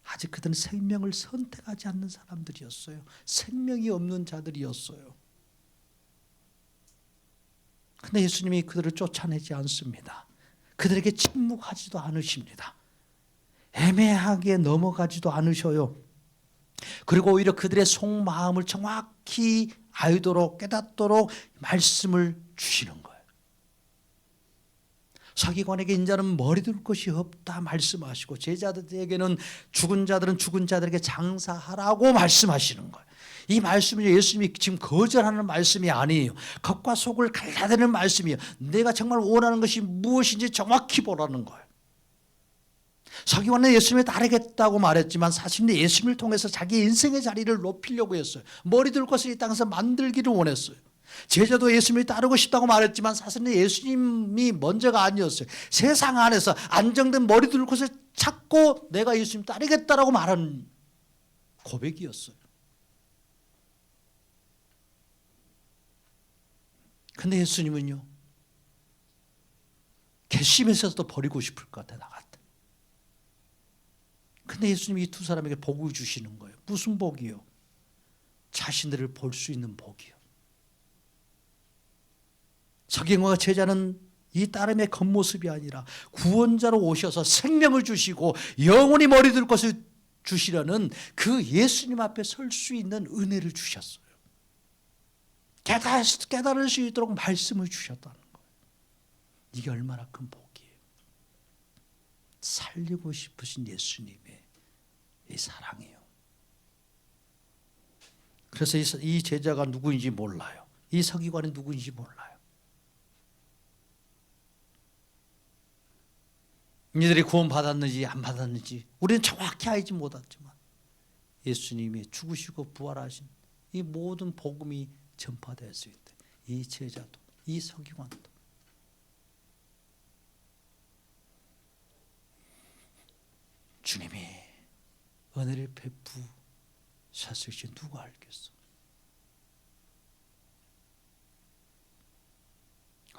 아직 그들은 생명을 선택하지 않는 사람들이었어요. 생명이 없는 자들이었어요. 그런데 예수님이 그들을 쫓아내지 않습니다. 그들에게 침묵하지도 않으십니다. 애매하게 넘어가지도 않으셔요. 그리고 오히려 그들의 속마음을 정확히 알도록 깨닫도록 말씀을 주시는 거예요. 서기관에게 인자는 머리 둘 것이 없다 말씀하시고 제자들에게는 죽은 자들은 죽은 자들에게 장사하라고 말씀하시는 거예요. 이 말씀은 예수님이 지금 거절하는 말씀이 아니에요. 겉과 속을 갈라내는 말씀이에요. 내가 정말 원하는 것이 무엇인지 정확히 보라는 거예요. 서기관은 예수님을 따르겠다고 말했지만 사실은 예수님을 통해서 자기 인생의 자리를 높이려고 했어요. 머리 둘 것을 이 땅에서 만들기를 원했어요. 제자도 예수님을 따르고 싶다고 말했지만 사실은 예수님이 먼저가 아니었어요. 세상 안에서 안정된 머리 둘 곳을 찾고 내가 예수님 따르겠다라고 말하는 고백이었어요. 근데 예수님은요, 괘씸해서도 버리고 싶을 것 같아, 나 같아. 근데 예수님이 이 두 사람에게 복을 주시는 거예요. 무슨 복이요? 자신들을 볼 수 있는 복이요. 서기관과 제자는 이 따름의 겉모습이 아니라 구원자로 오셔서 생명을 주시고 영원히 머리 둘 것을 주시려는 그 예수님 앞에 설 수 있는 은혜를 주셨어요. 깨달을 수 있도록 말씀을 주셨다는 거예요. 이게 얼마나 큰 복이에요. 살리고 싶으신 예수님의 이 사랑이에요. 그래서 이 제자가 누구인지 몰라요. 이 서기관이 누구인지 몰라요. 이들이 구원받았는지 안 받았는지 우리는 정확히 알지 못했지만 예수님이 죽으시고 부활하신 이 모든 복음이 전파될 수 있대. 이 제자도 이 서기관도 주님이 은혜를 베푸셨을지 누가 알겠어.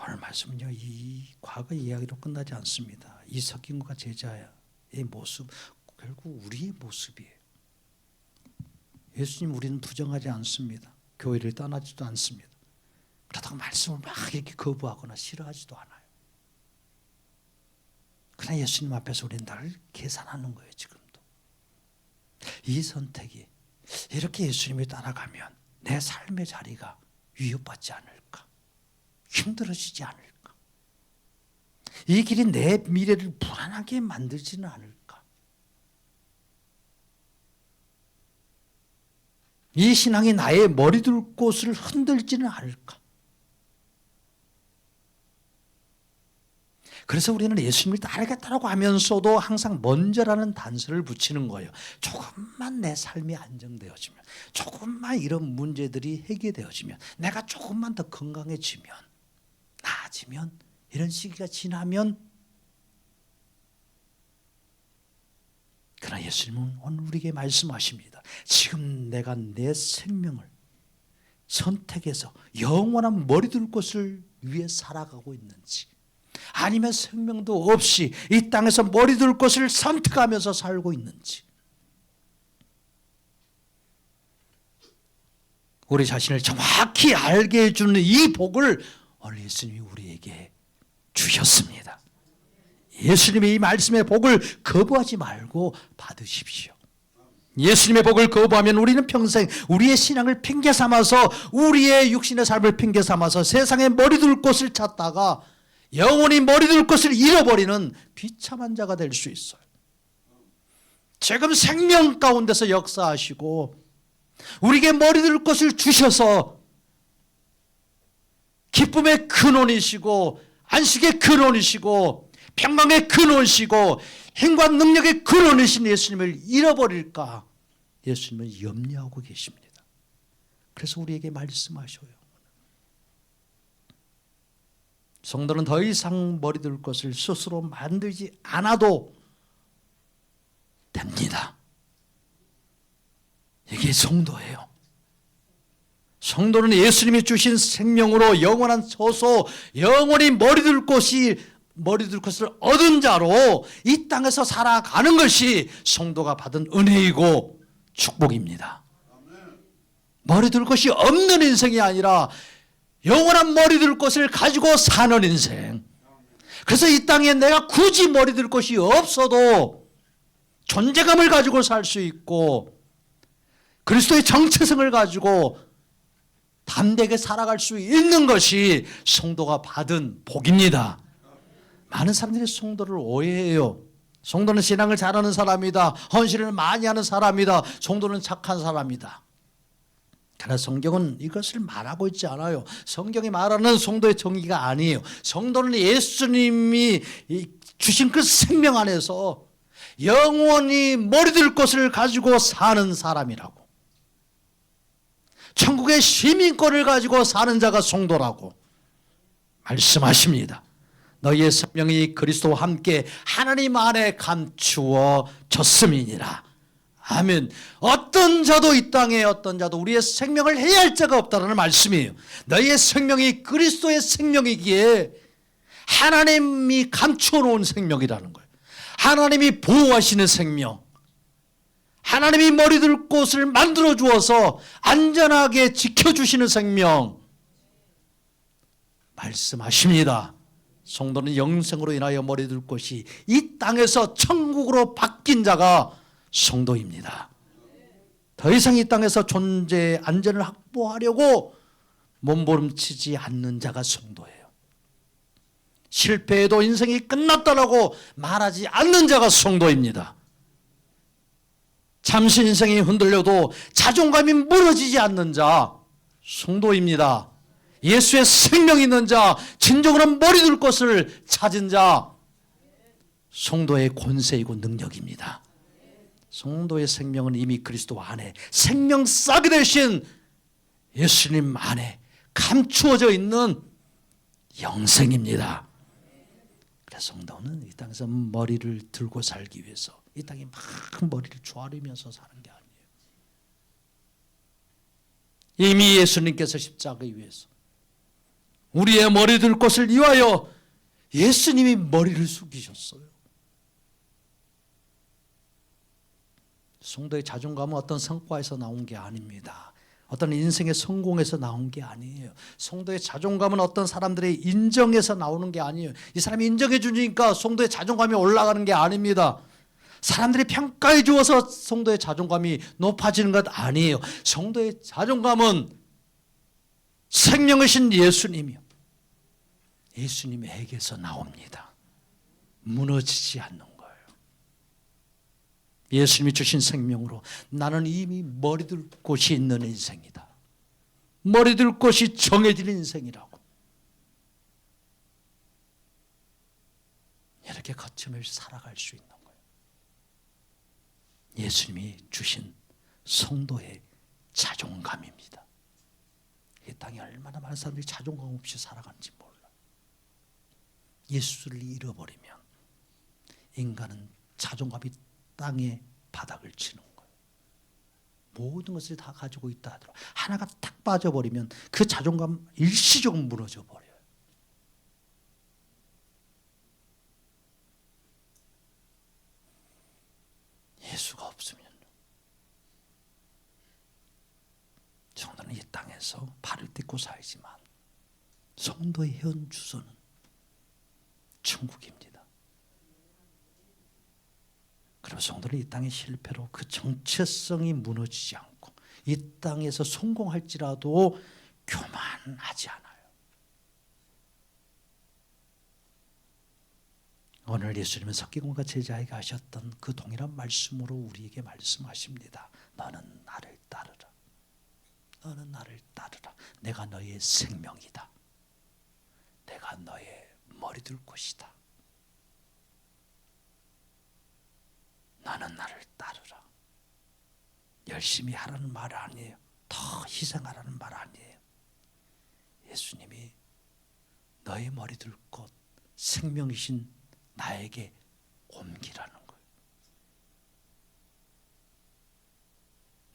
오늘 말씀은요, 이 과거 이야기로 끝나지 않습니다. 이 서기관과 제자의 모습, 결국 우리의 모습이에요. 예수님 우리는 부정하지 않습니다. 교회를 떠나지도 않습니다. 그러다가 말씀을 막 이렇게 거부하거나 싫어하지도 않아요. 그러나 예수님 앞에서 우리는 늘 계산하는 거예요. 지금도 이 선택이 이렇게 예수님을 따라가면 내 삶의 자리가 위협받지 않을까, 힘들어지지 않을까, 이 길이 내 미래를 불안하게 만들지는 않을까, 이 신앙이 나의 머리 둘 곳을 흔들지는 않을까. 그래서 우리는 예수님을 따르겠다고 하면서도 항상 먼저라는 단서를 붙이는 거예요. 조금만 내 삶이 안정되어지면, 조금만 이런 문제들이 해결되어지면, 내가 조금만 더 건강해지면, 나아지면, 이런 시기가 지나면. 그러나 예수님은 오늘 우리에게 말씀하십니다. 지금 내가 내 생명을 선택해서 영원한 머리 둘 곳을 위해 살아가고 있는지, 아니면 생명도 없이 이 땅에서 머리 둘 곳을 선택하면서 살고 있는지, 우리 자신을 정확히 알게 해주는 이 복을 오늘 예수님이 우리에게 주셨습니다. 예수님의 이 말씀의 복을 거부하지 말고 받으십시오. 예수님의 복을 거부하면 우리는 평생 우리의 신앙을 핑계 삼아서, 우리의 육신의 삶을 핑계 삼아서 세상에 머리 둘 곳을 찾다가 영원히 머리 둘 곳을 잃어버리는 비참한 자가 될 수 있어요. 지금 생명 가운데서 역사하시고 우리에게 머리 둘 곳을 주셔서 기쁨의 근원이시고 안식의 근원이시고 평강의 근원이시고 힘과 능력의 근원이신 예수님을 잃어버릴까 예수님은 염려하고 계십니다. 그래서 우리에게 말씀하셔요. 성도는 더 이상 머리둘 것을 스스로 만들지 않아도 됩니다. 이게 성도예요. 성도는 예수님이 주신 생명으로 영원한 처소, 영원히 머리둘 것을 얻은 자로 이 땅에서 살아가는 것이 성도가 받은 은혜이고 축복입니다. 머리둘 것이 없는 인생이 아니라 영원한 머리둘 것을 가지고 사는 인생. 그래서 이 땅에 내가 굳이 머리둘 것이 없어도 존재감을 가지고 살 수 있고 그리스도의 정체성을 가지고 담대하게 살아갈 수 있는 것이 성도가 받은 복입니다. 많은 사람들이 성도를 오해해요. 성도는 신앙을 잘하는 사람이다. 헌신을 많이 하는 사람이다. 성도는 착한 사람이다. 그러나 성경은 이것을 말하고 있지 않아요. 성경이 말하는 성도의 정의가 아니에요. 성도는 예수님이 주신 그 생명 안에서 영원히 머리둘 것을 가지고 사는 사람이라고. 천국의 시민권을 가지고 사는 자가 성도라고 말씀하십니다. 너희의 생명이 그리스도와 함께 하나님 안에 감추어졌음이니라. 아멘. 어떤 자도 이 땅에 어떤 자도 우리의 생명을 해할 자가 없다는 말씀이에요. 너희의 생명이 그리스도의 생명이기에 하나님이 감추어 놓은 생명이라는 거예요. 하나님이 보호하시는 생명, 하나님이 머리둘 곳을 만들어 주어서 안전하게 지켜주시는 생명 말씀하십니다. 성도는 영생으로 인하여 머리둘 곳이 이 땅에서 천국으로 바뀐 자가 성도입니다. 더 이상 이 땅에서 존재의 안전을 확보하려고 몸부림치지 않는 자가 성도예요. 실패해도 인생이 끝났다라고 말하지 않는 자가 성도입니다. 잠시 인생이 흔들려도 자존감이 무너지지 않는 자 성도입니다. 예수의 생명이 있는 자, 진정으로 머리둘 것을 찾은 자 성도의 권세이고 능력입니다. 성도의 생명은 이미 그리스도 안에 생명싹이 되신 예수님 안에 감추어져 있는 영생입니다. 그래서 성도는 이 땅에서 머리를 들고 살기 위해서 이 땅에 막 머리를 조아리면서 사는 게 아니에요. 이미 예수님께서 십자가에 위해서 우리의 머리 들 것을 위하여 예수님이 머리를 숙이셨어요. 성도의 자존감은 어떤 성과에서 나온 게 아닙니다. 어떤 인생의 성공에서 나온 게 아니에요. 성도의 자존감은 어떤 사람들의 인정에서 나오는 게 아니에요. 이 사람이 인정해 주니까 성도의 자존감이 올라가는 게 아닙니다. 사람들이 평가해 주어서 성도의 자존감이 높아지는 것 아니에요. 성도의 자존감은 생명이신 예수님이요, 예수님에게서 나옵니다. 무너지지 않는 거예요. 예수님이 주신 생명으로 나는 이미 머리둘 곳이 있는 인생이다. 머리둘 곳이 정해진 인생이라고. 이렇게 거침없이 살아갈 수 있는 거예요. 예수님이 주신 성도의 자존감입니다. 이 땅에 얼마나 많은 사람들이 자존감 없이 살아가는지 몰라요. 예수를 잃어버리면 인간은 자존감이 땅에 바닥을 치는 거예요. 모든 것을 다 가지고 있다 하더라도 하나가 딱 빠져버리면 그 자존감 일시적으로 무너져 버려요. 예수가 없으면 성도는 이 땅에서 발을 딛고 살지만 성도의 현 주소는 천국입니다. 그리고 성도는 이 땅의 실패로 그 정체성이 무너지지 않고 이 땅에서 성공할지라도 교만하지 않아요. 오늘 예수님은 석기공과 제자에게 하셨던 그 동일한 말씀으로 우리에게 말씀하십니다. 너는 나를 따르라. 너는 나를 따르라. 내가 너의 생명이다. 내가 너의 머리 둘 곳이다. 너는 나를 따르라. 열심히 하라는 말 아니에요. 더 희생하라는 말 아니에요. 예수님이 너의 머리 둘 곳, 생명이신 나에게 옮기라는 거예요.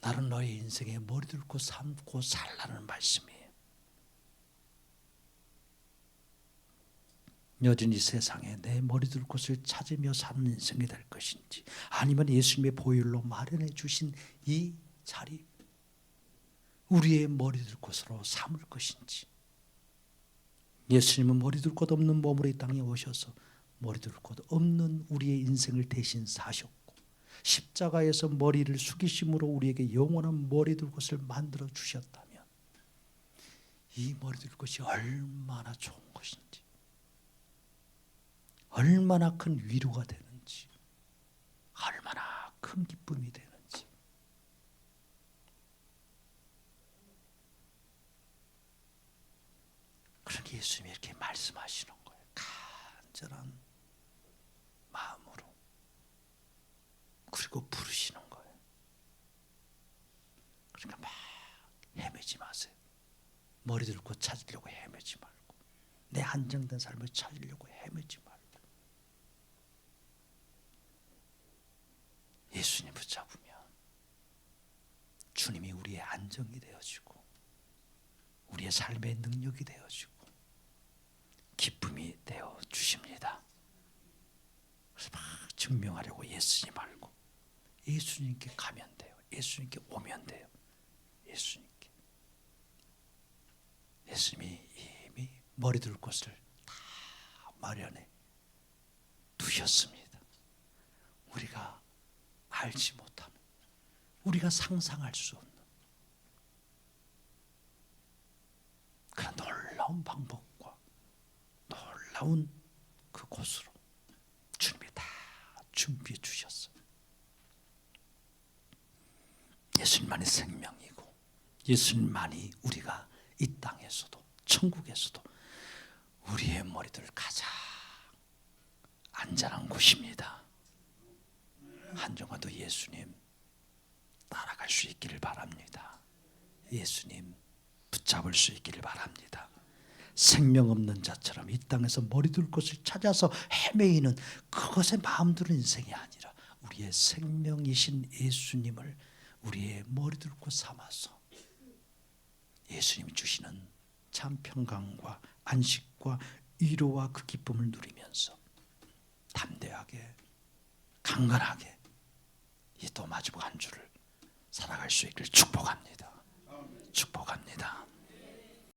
나는 너의 인생에 머리 둘 곳 삼고 살라는 말씀이에요. 여전히 세상에 내 머리 둘 곳을 찾으며 사는 인생이 될 것인지, 아니면 예수님의 보혈로 마련해 주신 이 자리, 우리의 머리 둘 곳으로 삼을 것인지. 예수님은 머리 둘 곳 없는 몸으로 이 땅에 오셔서 머리 둘 곳 없는 우리의 인생을 대신 사셨고, 십자가에서 머리를 숙이심으로 우리에게 영원한 머리 둘 곳을 만들어 주셨다면, 이 머리 둘 곳이 얼마나 좋은 것인지, 얼마나 큰 위로가 되는지, 얼마나 큰 기쁨이 되는지. 그러니 예수님이 이렇게 말씀하시는 거예요. 간절한 마음으로. 그리고 부르시는 거예요. 그러니까 막 헤매지 마세요. 머리 들고 찾으려고 헤매지 말고, 내 안정된 삶을 찾으려고 헤매지 말고, 예수님 붙잡으면 주님이 우리의 안정이 되어지고, 우리의 삶의 능력이 되어지고, 기쁨이 되어 주십니다. 그래서 막 증명하려고 애쓰지 말고 예수님께 가면 돼요. 예수님께 오면 돼요. 예수님께. 예수님이 이미 머리 둘 곳을 다 마련해 두셨습니다. 우리가 알지 못하는, 우리가 상상할 수 없는 그런 놀라운 방법과 놀라운 그곳으로 주님이 다 준비해 주셨어요. 예수님만이 생명이고, 예수님만이 우리가 이 땅에서도 천국에서도 우리의 머리들 가장 안전한 곳입니다. 한정아도 예수님 따라갈 수 있기를 바랍니다. 예수님 붙잡을 수 있기를 바랍니다. 생명 없는 자처럼 이 땅에서 머리 둘 곳을 찾아서 헤매이는 그것에 마음 두는 인생이 아니라, 우리의 생명이신 예수님을 우리의 머리 둘 곳 삼아서 예수님이 주시는 참 평강과 안식과 위로와 그 기쁨을 누리면서 담대하게 강건하게 이 또 마지막 한 주를 살아갈 수 있기를 축복합니다. 축복합니다.